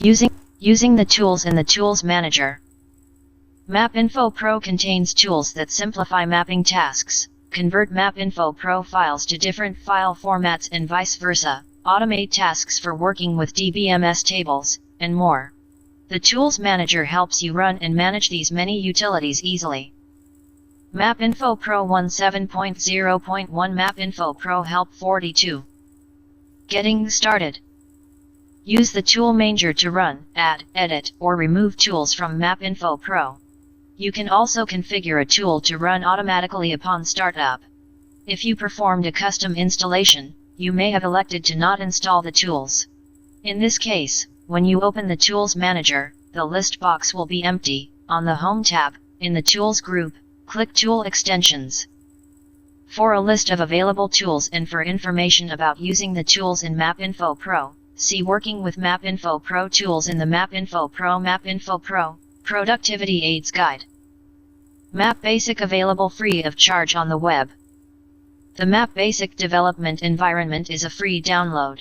Using the tools in the Tools Manager. MapInfo Pro contains tools that simplify mapping tasks, convert MapInfo Pro files to different file formats and vice versa, automate tasks for working with DBMS tables, and more. The Tools Manager helps you run and manage these many utilities easily. MapInfo Pro 17.0.1 MapInfo Pro Help 42. Getting started. Use the Tool Manger to run, add, edit, or remove tools from MapInfo Pro. You can also configure a tool to run automatically upon startup. If you performed a custom installation, you may have elected to not install the tools. In this case, when you open the Tools Manager, the list box will be empty. On the Home tab, in the Tools group, click Tool Extensions. For a list of available tools and for information about using the tools in MapInfo Pro, see Working with MapInfo Pro Tools in the MapInfo Pro MapInfo Pro Productivity Aids Guide. Map Basic available free of charge on the web. The Map Basic development environment is a free download.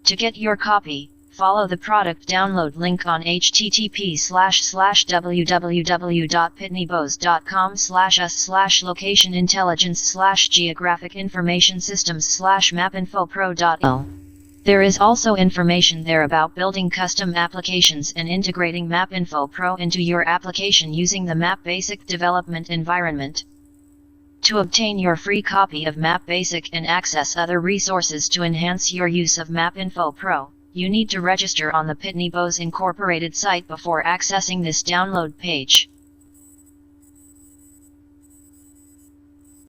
To get your copy, follow the product download link on http://www.pitneybos.com/us/location-intelligence/geographic-information-systems/mapinfopro.io. There is also information there about building custom applications and integrating MapInfo Pro into your application using the Map Basic development environment. To obtain your free copy of Map Basic and access other resources to enhance your use of MapInfo Pro, you need to register on the Pitney Bowes Incorporated site before accessing this download page.